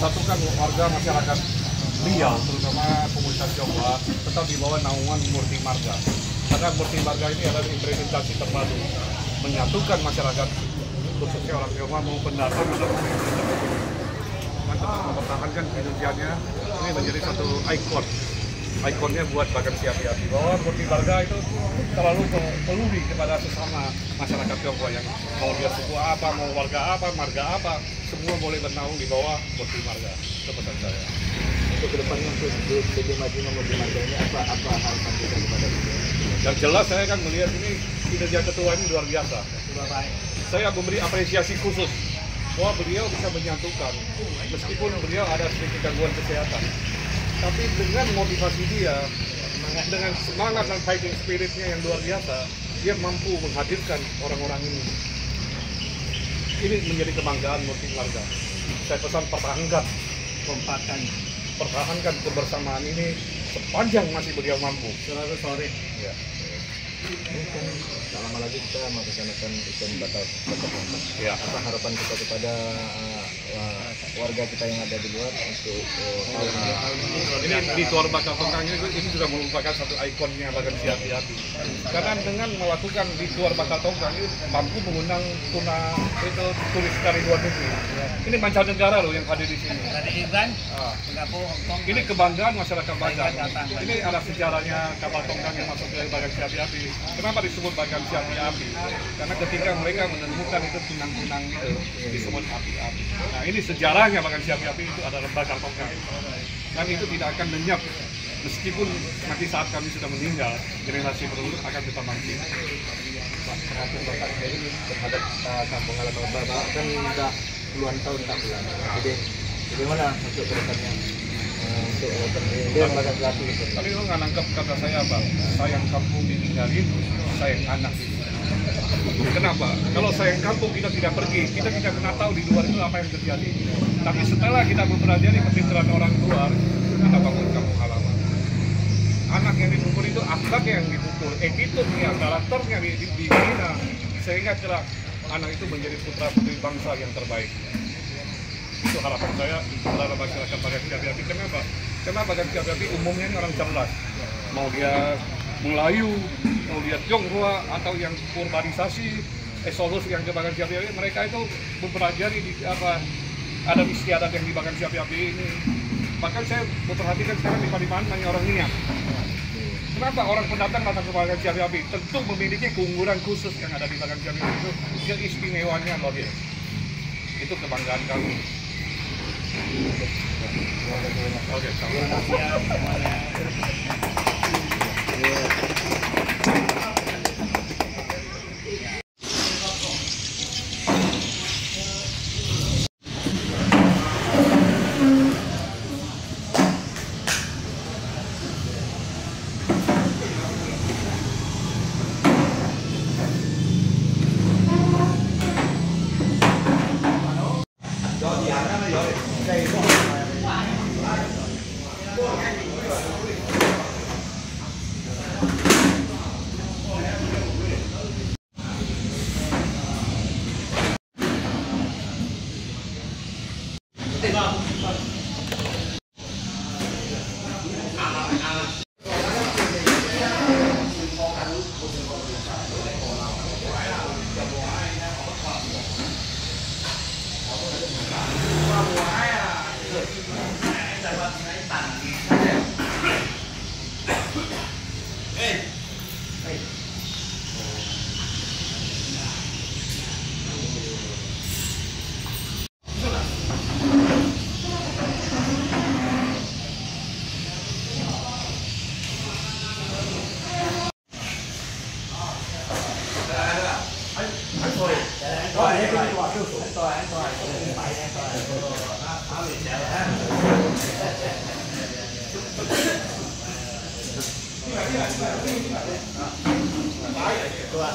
mempersatukan warga masyarakat Riau, terutama komunitas Tionghoa, tetap di bawah naungan Murti Marga. Karena Murti Marga ini adalah implementasi terpadu menyatukan masyarakat, khususnya orang Tionghoa mau pendatang atau tetap mempertahankan kinerjanya. Ini menjadi satu ikonnya buat Bagan Si Api-Api, bahwa Murti Marga itu terlalu peduli kepada sesama masyarakat Tionghoa, yang mau dia suku apa, mau warga apa, marga apa, semua boleh bernaung di bawah Murti Marga. Itu pesan saya. Untuk kedepannya untuk BD Maju Murti Marga ini apa harapan kita kepada beliau? Yang jelas saya kan melihat ini kinerja ketua ini luar biasa. Saya memberi apresiasi khusus bahwa beliau bisa menyatukan, meskipun beliau ada sedikit gangguan kesehatan. Tapi dengan motivasi dia, dengan semangat dan fighting spiritnya yang luar biasa, dia mampu menghadirkan orang-orang ini. Ini menjadi kebanggaan Murti Marga. Saya pesan pertahankan kebersamaan ini sepanjang masih beliau mampu. Selalu sore. Ya. Mungkin tak lama lagi kita melaksanakan event batal Ya. Apa harapan kita kepada warga kita yang ada di luar untuk ini di Tuar Bakal Tongkang ini juga merupakan satu ikonnya Bagan Si Api-Api. Karena dengan melakukan di Tuar Bakal Tongkang ini mampu mengundang turis dari luar negeri. Ini mancanegara loh yang hadir di sini. Ini kebanggaan masyarakat Bagan. Ini ada sejarahnya kapal tongkang yang masuk dari Bagan Si Api-Api. Kenapa disebut Bagan Si Api-Api? Karena ketika mereka menemukan itu tunang-tunang itu disebut api-api. Nah, ini sejarahnya Bagan Si Api-Api itu adalah bakal tongkang. Dan itu tidak akan lenyap meskipun nanti saat kami sudah meninggal, generasi penerus akan tetap bangkit. perhatian Bapak ini terhadap kampung halaman Bapak kan sudah puluhan tahun tak pulang. Jadi bagaimana untuk kedepannya untuk dia Bagan Si Api itu? Tapi lo nggak nangkep kata saya apa? Sayang kampung ditinggalin, sayang anak itu. Kenapa? Kalau sayang kampung kita tidak pergi, kita tidak pernah tahu di luar itu apa yang terjadi. Tapi setelah kita mempelajari kepintaran orang luar, kita bangun kampung halaman. Anak yang dipukul itu akhlak yang dipukul, attitude-nya, karakternya dibina, sehingga kelak anak itu menjadi putra putri bangsa yang terbaik. Itu harapan saya terhadap masyarakat Bagan Si Api-Api. Kenapa? Karena Bagan Si Api-Api umumnya orang cerdas. Mau dia Melayu, mau dia Tionghoa atau yang urbanisasi, solusi yang ke Bagan Si Api-Api, mereka itu mempelajari di ada istiadat yang di Bagan Si Api-Api ini. Bahkan saya memperhatikan sekarang di Padiman banyak orang niat. Kenapa orang pendatang datang ke Bagan Si Api-Api? Tentu memiliki keunggulan khusus yang ada di Bagan Si Api-Api itu, keistimewaannya luar biasa. Itu kebanggaan kami. Oke, terima kasih.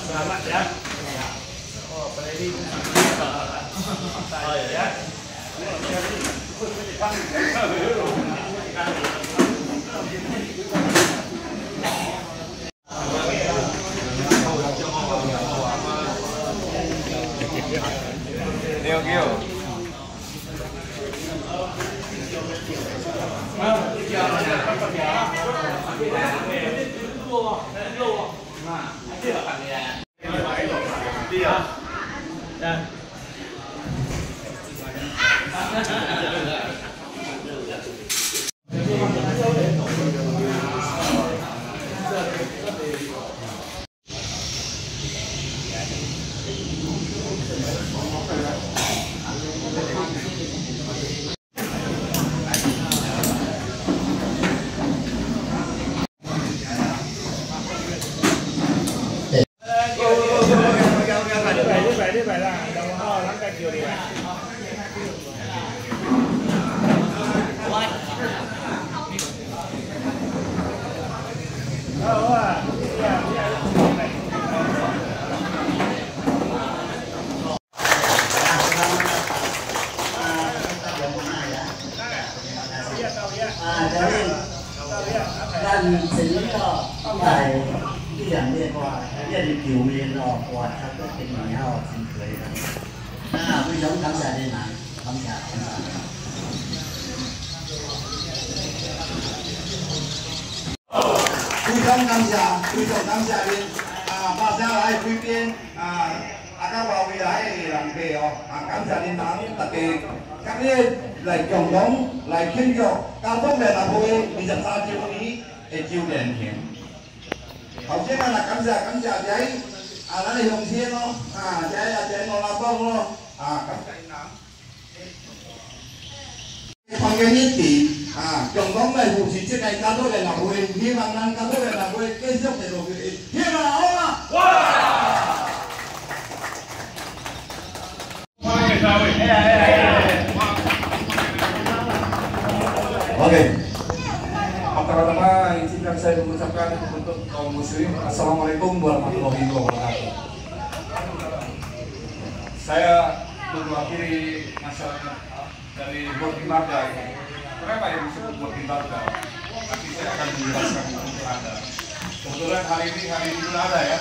Selamat ya. Oh, ini ya. Gio. กันถึงก็ต้องไปที่อย่างเรียกว่าเรียกผิวเรียนออกว่าถ้าเกิดเป็นอย่างนี้เราคุ้นเคยกันผู้ชมcảm謝你นะ感謝ผู้ชม感謝你馬上來這邊大家話會來人哋哦感謝你等特別今日嚟共同嚟慶祝交通嘅大會23週年嘅周年慶。頭先啊，感謝仔，咱哋用先咯，仔我拉幫咯，感謝你。歡迎你哋共同嚟扶持這個交通嘅大會，希望咱交通嘅大會繼續嚟落去，希望好啊！哇！Oke. Pertama-tama izinkan saya mengucapkan untuk kaum muslim Assalamualaikum warahmatullahi wabarakatuh. Saya mewakili masyarakat dari Bordimarga. Kenapa yang disebut Bordimarga? Nanti saya akan menjelaskan untuk Anda. Kebetulan hari ini hari Idul Adha ya.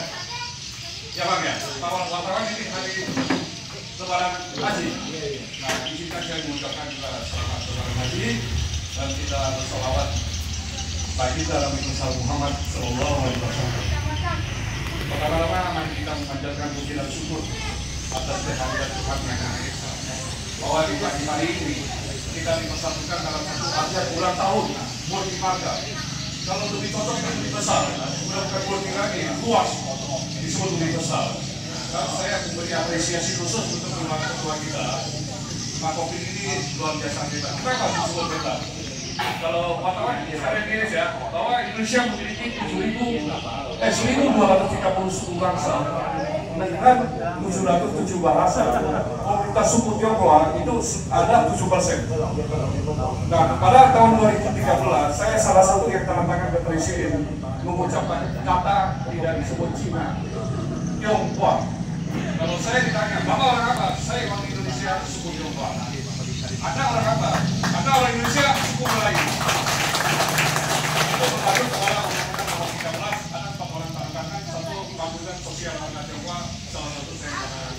Ya Bang ya. Wartawan ini hari Lebaran Haji. Nah, izinkan saya mengucapkan juga selamat Lebaran Haji dan kita bersolawat bagi Nabi Muhammad Sallallahu Alaihi Wasallam. Pertama-tama mari kita memanjatkan puji dan syukur atas kehadiran Tuhan yang Maha Esa. Bahwa di pagi hari ini kita dipersatukan dalam satu ajar ulang tahun Bordimarga. Kalau lebih cocok kan lebih besar, bukan Bordimarga luas disebut lebih besar. Dan saya memberi apresiasi khusus untuk ketua kita. Pak Kopi ini luar biasa kita. Kenapa disebut kita? Kalau wartawan sekarang ini ya, bahwa Indonesia memiliki 1.230 bangsa dengan 707 bahasa. Komunitas suku Tionghoa itu ada 7%. Nah, pada tahun 2013 saya salah satu yang tanda tangan ke Presiden mengucapkan kata tidak disebut Cina, Tionghoa. Kalau saya ditanya, Bapak orang apa? Saya orang Indonesia suku Tionghoa. Ada orang apa? Ada orang Indonesia suku Melayu. Itu berlaku kepada Undang-Undang Nomor 13. Ada 4 orang tanda tangan, satu Pembangunan Sosial Warga Tionghoa, salah satu saya pada.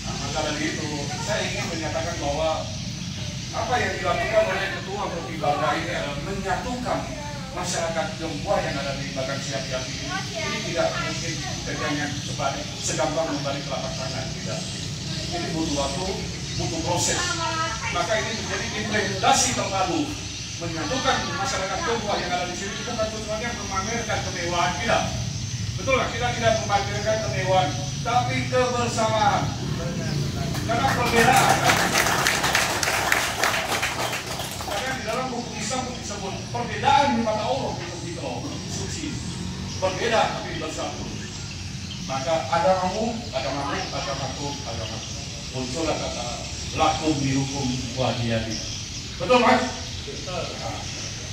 Maka dari itu, saya ingin menyatakan bahwa apa yang dilakukan oleh Ketua Bordimarga ini adalah menyatukan masyarakat Tionghoa yang ada di belakang siap ini. Ini tidak mungkin kerjanya segampang membalik telapak tangan, tidak. Ini butuh waktu, butuh proses. Maka ini menjadi implementasi terbaru menyatukan masyarakat Tionghoa yang ada di sini bukan tujuannya memamerkan kemewahan kita. Betul lah, kita tidak memamerkan kemewahan, tapi kebersamaan. Karena perbedaan. Karena di dalam buku Islam disebut perbedaan di mata Allah itu suci. Berbeda tapi bersatu. Maka ada kamu, ada makhluk. Muncullah kata lakum bihukum wadiyadi. Betul Mas? Betul. Nah,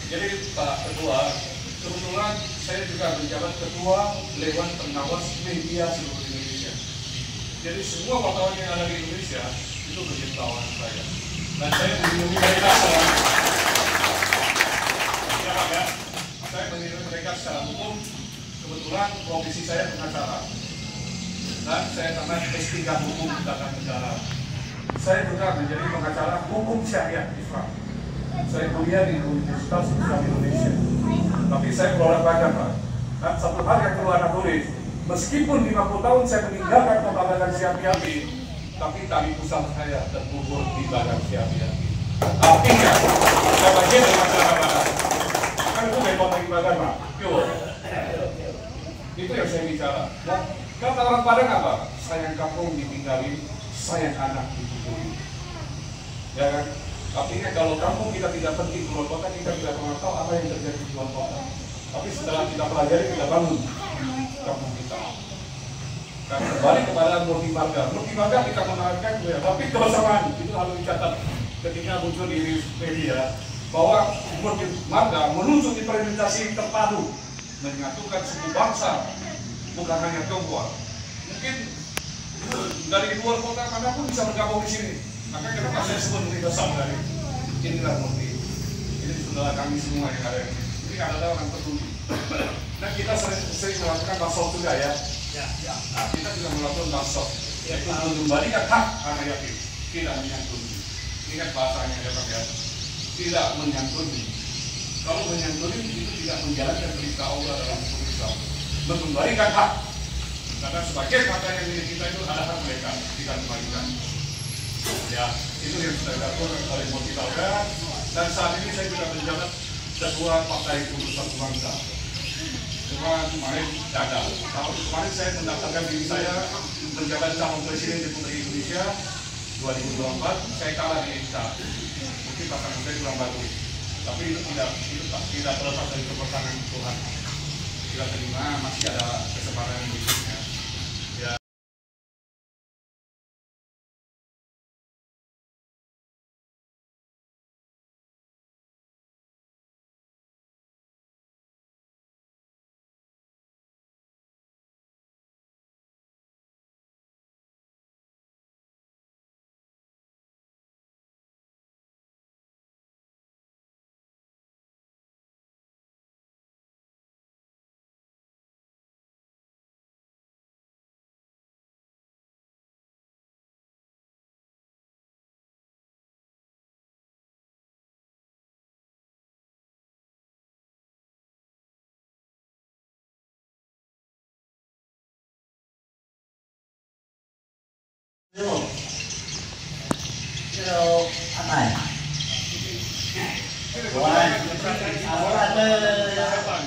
jadi Pak Ketua, kebetulan saya juga menjabat Ketua Dewan Pengawas Media seluruh Indonesia. Jadi semua wartawan yang ada di Indonesia itu menjadi tawanan saya. Dan saya melindungi mereka secara ya. Saya melindungi mereka secara hukum. Kebetulan profesi saya pengacara. Dan saya tamat S3 Hukum Tata Negara. Saya juga menjadi pengacara hukum syariat Islam. Saya kuliah di Universitas Islam Indonesia. Tapi saya berolahraga, Pak. Dan satu hal yang perlu Anda tulis, meskipun 50 tahun saya meninggalkan pembakaran si api-api, tapi tali pusat saya terkubur di badan si api-api. Artinya, saya bagian dari masyarakat Barat. Kan itu dari kota ibadah, Pak. Itu yang saya bicara. Nah, kata orang Padang apa? Sayang kampung ditinggalin, sayang anak dituturi. Ya kan? Artinya kalau kampung kita tidak penting keluar kota, kita tidak pernah tahu apa yang terjadi di luar kota. Tapi setelah kita pelajari, kita bangun kampung kita. Dan kembali kepada Murti Marga. Murti Marga kita menawarkan, ya, tapi kebersamaan itu harus dicatat ketika muncul di media bahwa Murti Marga menuntut implementasi terpadu menyatukan suku bangsa, bukan hanya Tionghoa. Mungkin dari luar kota manapun bisa bergabung di sini. Maka kenapa saya sebut Murti bersama dari inilah Murti. Ini saudara kami semua yang ada ini. Ini adalah orang peduli. Dan kita sering melakukan basok juga ya. Nah, kita juga melakukan basok. Yaitu mengembalikan hak anak yatim. Tidak menyantuni. Ingat bahasanya ya Pak ya. Tidak menyantuni. Kalau menyantuni itu tidak menjalankan perintah Allah dalam hukum Islam. Mengembalikan hak. Karena sebagian kata yang milik kita itu ada hak mereka. Tidak kembalikan. Ya, itu yang sudah dilakukan oleh Murti Marga. Dan saat ini saya juga menjabat Ketua Partai Perusahaan Bangsa. Cuma kemarin gagal. Tahun kemarin saya mendaftarkan diri saya menjabat calon presiden Republik Indonesia 2024. Saya kalah di INSA. Mungkin pasangan saya kurang bagus. Tapi itu tidak terlepas dari keberkahan Tuhan. Kita terima, masih ada kesempatan berikutnya. Ya. Hello, anh này. Của anh. Của anh này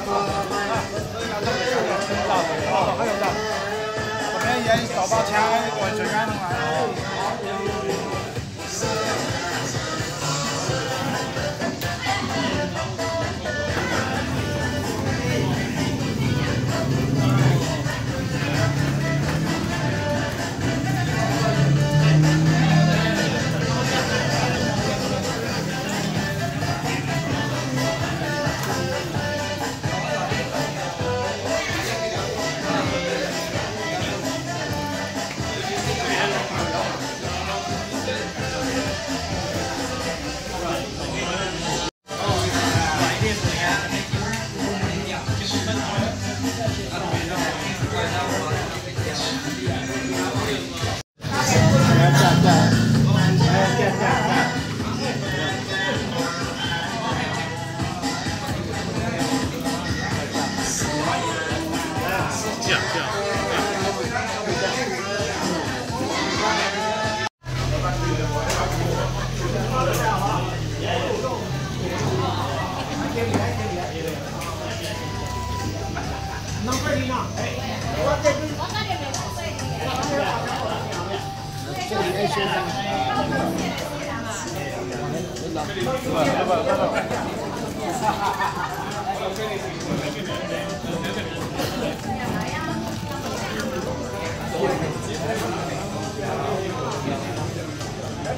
还有的，我们也手包枪，我最干了。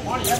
往里来，